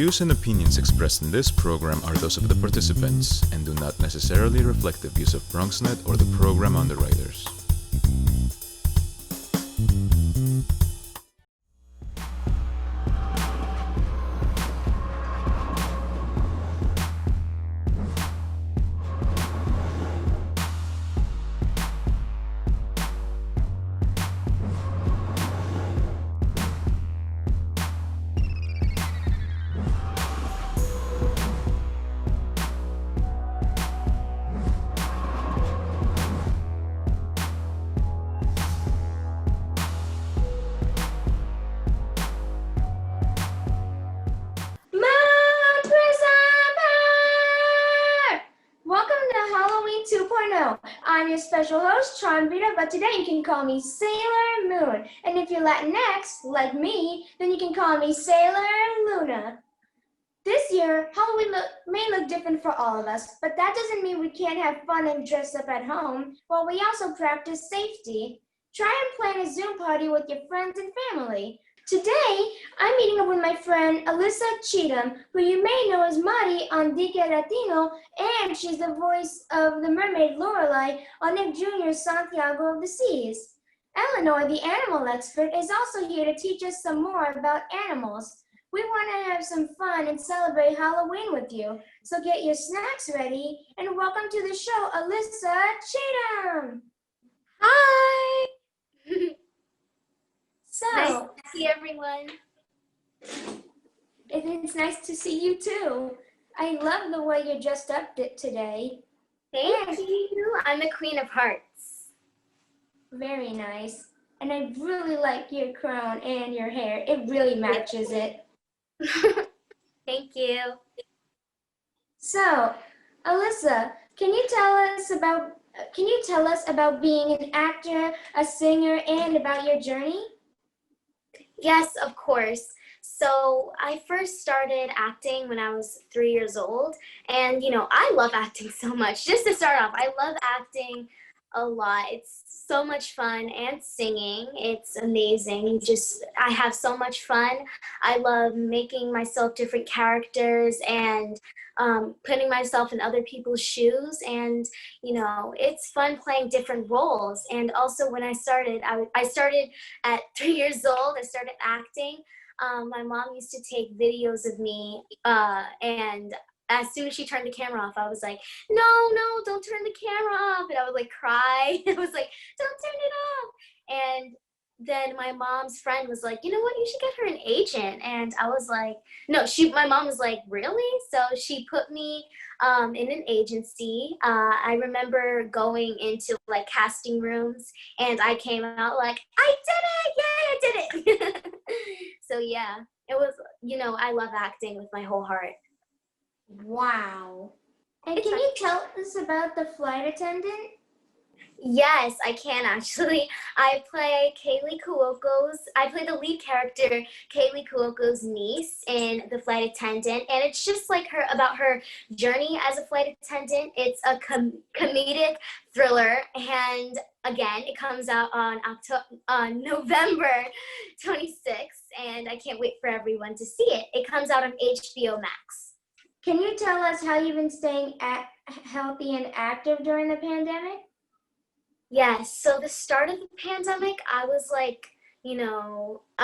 views and opinions expressed in this program are those of the participants and do not necessarily reflect the views of BronxNet or the program underwriters. I'm your special host, Charm Vida, but today you can call me Sailor Moon. And if you're Latinx, like me, then you can call me Sailor Luna. This year, Halloween may look different for all of us, but that doesn't mean we can't have fun and dress up at home, while we also practice safety. Try and plan a Zoom party with your friends and family. Today, I'm meeting up with my friend Alyssa Cheatham, who you may know as Mari on Dique Latino, and she's the voice of the mermaid Lorelei on Nick Jr.'s Santiago of the Seas. Elanor, the animal expert, is also here to teach us some more about animals. We want to have some fun and celebrate Halloween with you, so get your snacks ready, and welcome to the show, Alyssa Cheatham! Hi! So, nice to see everyone. It's nice to see you too. I love the way you're dressed up today. Thank you. I'm the Queen of Hearts. Very nice. And I really like your crown and your hair. It really matches it. Thank you. So, Alyssa, can you tell us about being an actor, a singer, and about your journey? Yes, of course. So I first started acting when I was 3 years old. And, I love acting so much. Just to start off, I love acting a lot. It's so much fun, and singing. It's amazing. I have so much fun. I love making myself different characters and putting myself in other people's shoes. And, it's fun playing different roles. And also when I started at 3 years old. I started acting. My mom used to take videos of me, and as soon as she turned the camera off, I was like, no, don't turn the camera off. And I would cry. I was like, don't turn it off. And then my mom's friend was like, you know what, you should get her an agent. And I was like, no, my mom was like, really? So she put me in an agency. I remember going into casting rooms, and I came out like, I did it, yay, I did it. So yeah, it was, I love acting with my whole heart. Wow. And can you tell us about the flight attendant? Yes, I can actually. I play the lead character, Kaylee Kuoko's niece in The Flight Attendant, and it's just about her journey as a flight attendant. It's a comedic thriller, and again, it comes out on November 26th, and I can't wait for everyone to see it. It comes out on HBO Max. Can you tell us how you've been staying healthy and active during the pandemic? Yes, so the start of the pandemic, I was I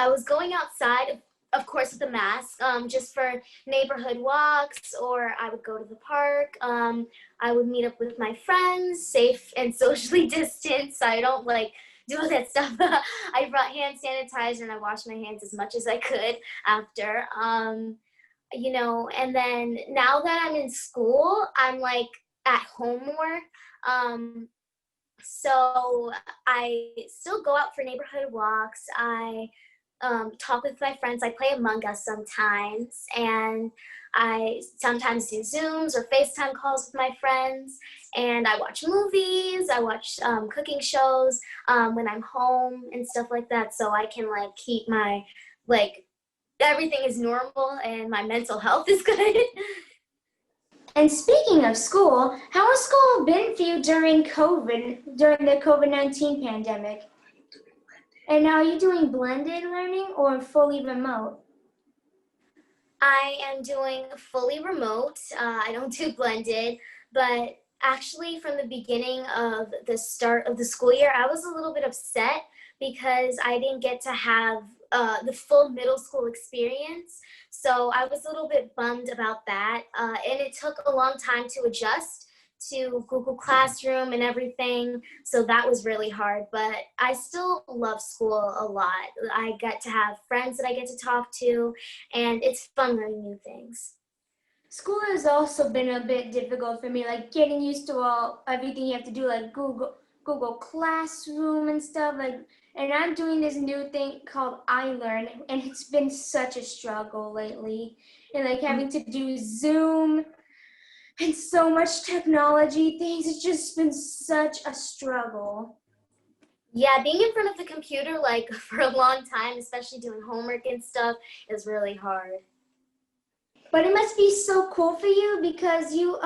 was going outside, of course, with a mask, just for neighborhood walks, or I would go to the park. I would meet up with my friends, safe and socially distanced, so I don't do all that stuff. I brought hand sanitizer, and I washed my hands as much as I could after. And then now that I'm in school, I'm at home more. So I still go out for neighborhood walks. I talk with my friends. I play Among Us sometimes, and I sometimes do Zooms or FaceTime calls with my friends, and I watch movies. I watch cooking shows when I'm home and stuff like that, so I can keep my everything is normal and my mental health is good. And speaking of school, how has school been for you during the COVID-19 pandemic? And now, are you doing blended learning or fully remote? I am doing fully remote. I don't do blended, but actually from the beginning of the start of the school year, I was a little bit upset because I didn't get to have the full middle school experience. So I was a little bit bummed about that. And it took a long time to adjust to Google Classroom and everything. So that was really hard, but I still love school a lot. I get to have friends that I get to talk to, and it's fun learning new things. School has also been a bit difficult for me, like getting used to everything you have to do, like Google Classroom and stuff. And I'm doing this new thing called iLearn, and it's been such a struggle lately. And like having to do Zoom and so much technology things, it's just been such a struggle. Yeah, being in front of the computer like for a long time, especially doing homework and stuff, is really hard. But it must be so cool for you because you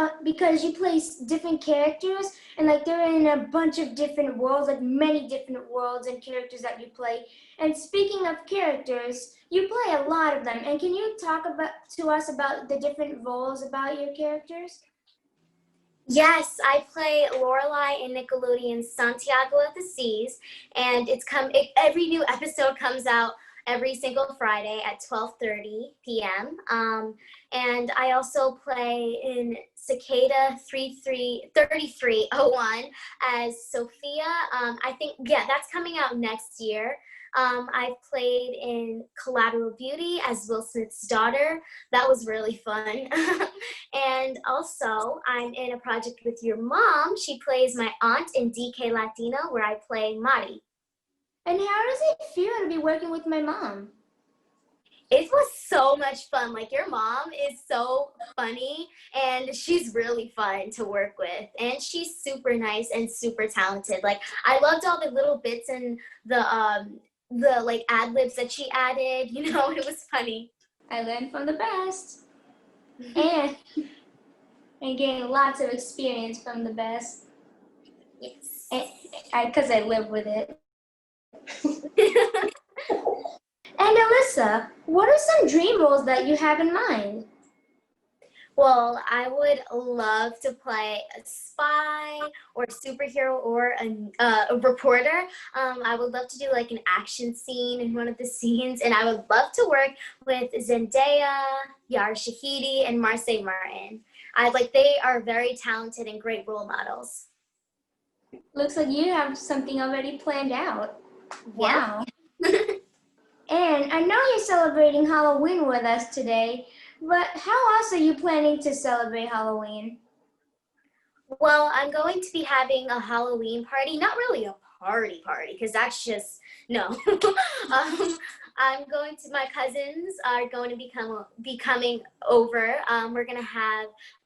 play different characters, and like they're in a bunch of different worlds, like many different worlds and characters that you play. And speaking of characters, you play a lot of them. And can you talk to us about the different roles about your characters? Yes, I play Lorelai in Nickelodeon's Santiago of the Seas, and every new episode comes out every single Friday at 12:30 p.m. And I also play in Cicada 3301 as Sophia. I think, yeah, that's coming out next year. I've played in Collateral Beauty as Will Smith's daughter. That was really fun. And also, I'm in a project with your mom. She plays my aunt in DK Latino, where I play Mari. And how does it feel to be working with my mom? It was so much fun. Like, your mom is so funny, and she's really fun to work with. And she's super nice and super talented. Like, I loved all the little bits and the like ad libs that she added. You know, it was funny. I learned from the best. and and gain lots of experience from the best. Yes. Because I live with it. And Alyssa, what are some dream roles that you have in mind? Well, I would love to play a spy or a superhero or a reporter. I would love to do like an action scene in one of the scenes, and I would love to work with Zendaya, Yara Shahidi, and Marseille Martin. They are very talented and great role models. Looks like you have something already planned out. Yeah. Wow. And I know you're celebrating Halloween with us today, but how else are you planning to celebrate Halloween? Well, I'm going to be having a Halloween party. Not really a party, because that's just, no. My cousins are going to be coming over. My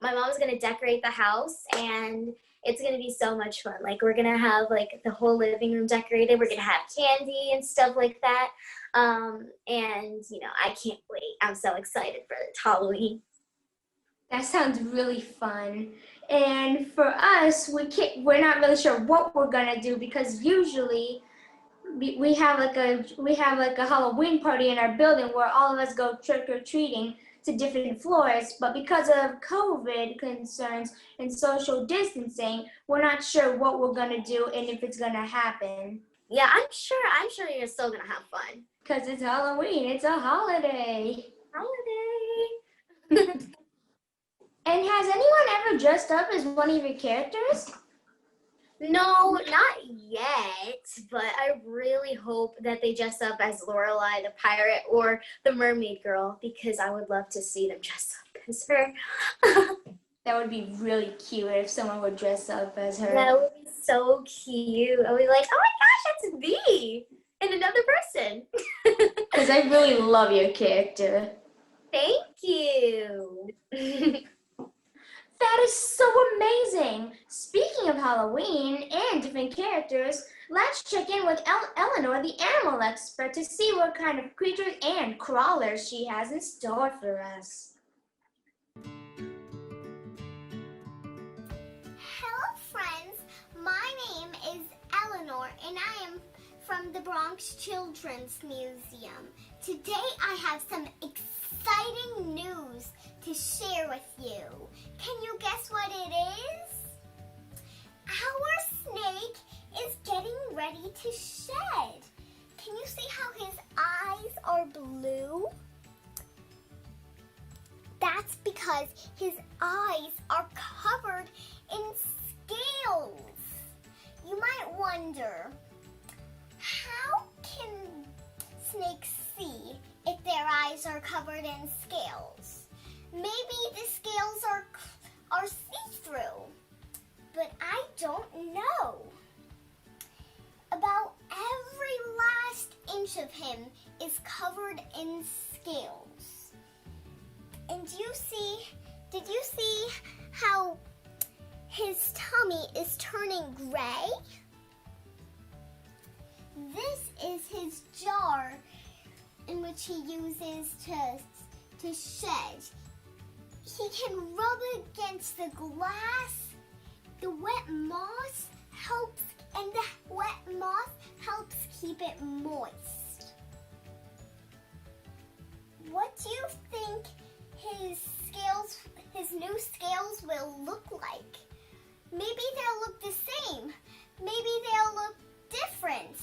mom's going to decorate the house, and it's going to be so much fun. Like, we're going to have like the whole living room decorated. We're going to have candy and stuff like that. And I can't wait. I'm so excited for Halloween. That sounds really fun. And for us, we're not really sure what we're gonna do because usually we have like a Halloween party in our building where all of us go trick or treating to different floors. But because of COVID concerns and social distancing, we're not sure what we're gonna do and if it's gonna happen. Yeah, I'm sure you're still gonna have fun. Because it's Halloween, it's a holiday. Holiday. And has anyone ever dressed up as one of your characters? No, not yet, but I really hope that they dress up as Lorelai the pirate or the mermaid girl, because I would love to see them dress up as her. That would be really cute if someone would dress up as her. That would be so cute. I would be like, oh my gosh, that's me and another person. Because I really love your character. Thank you. That is so amazing! Speaking of Halloween and different characters, let's check in with Elanor, the animal expert, to see what kind of creatures and crawlers she has in store for us. Hello friends, my name is Elanor and I am from the Bronx Children's Museum. Today I have some exciting exciting news to share with you. Can you guess what it is? Our snake is getting ready to shed. Can you see how his eyes are blue? That's because his eyes are covered in scales. You might wonder, how can snakes see if their eyes are covered in scales? Maybe the scales are see-through, but I don't know. About every last inch of him is covered in scales. And did you see how his tummy is turning gray? This is his jar in which he uses to shed. He can rub against the glass. The wet moss helps keep it moist. What do you think his new scales will look like? Maybe they'll look the same. Maybe they'll look different.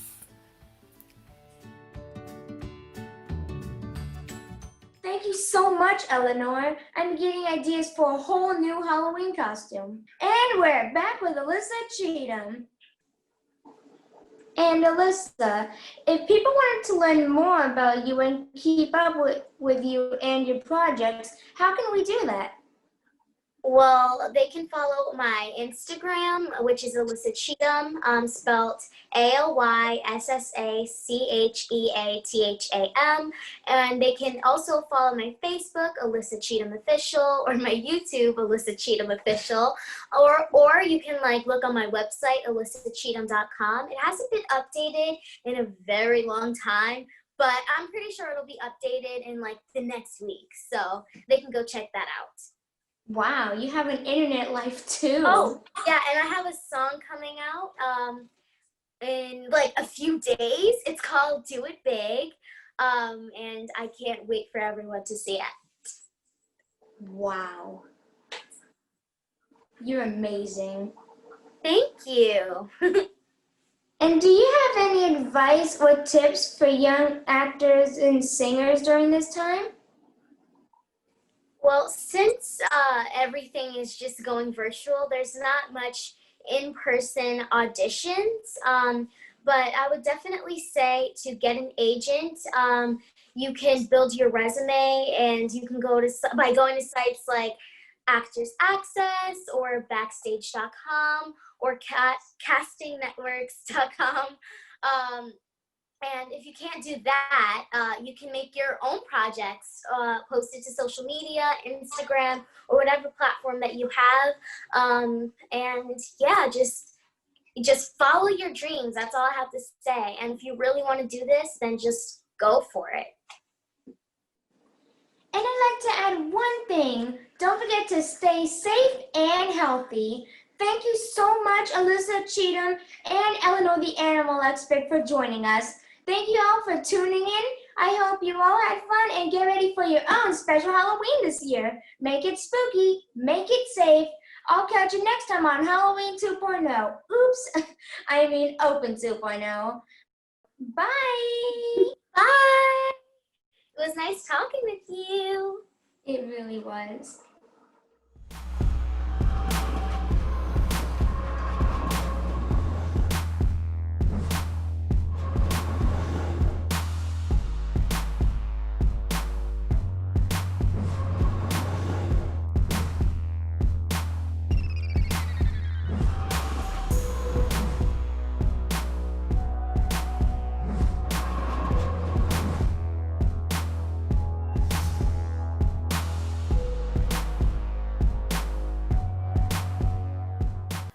Thank you so much, Elanor. I'm getting ideas for a whole new Halloween costume. And we're back with Alyssa Cheatham. And Alyssa, if people wanted to learn more about you and keep up with you and your projects, how can we do that? Well, they can follow my Instagram, which is Alyssa Cheatham, spelt ALYSSACHEATHAM. And they can also follow my Facebook, Alyssa Cheatham Official, or my YouTube, Alyssa Cheatham Official. Or you can look on my website, alyssacheatham.com. It hasn't been updated in a very long time, but I'm pretty sure it'll be updated in the next week. So they can go check that out. Wow, you have an internet life too. Oh, yeah, and I have a song coming out in a few days. It's called Do It Big, and I can't wait for everyone to see it. Wow. You're amazing. Thank you. And do you have any advice or tips for young actors and singers during this time? Well, since everything is just going virtual, there's not much in-person auditions, but I would definitely say to get an agent. You can build your resume, and you can by going to sites like Actors Access or Backstage.com or CastingNetworks.com. And if you can't do that, you can make your own projects, post it to social media, Instagram, or whatever platform that you have. And yeah, just follow your dreams. That's all I have to say. And if you really want to do this, then just go for it. And I'd like to add one thing. Don't forget to stay safe and healthy. Thank you so much, Alyssa Cheatham and Elanor, the animal expert, for joining us. Thank you all for tuning in. I hope you all had fun and get ready for your own special Halloween this year. Make it spooky, make it safe. I'll catch you next time on Halloween 2.0. Oops, I mean Open 2.0. Bye. Bye. It was nice talking with you. It really was.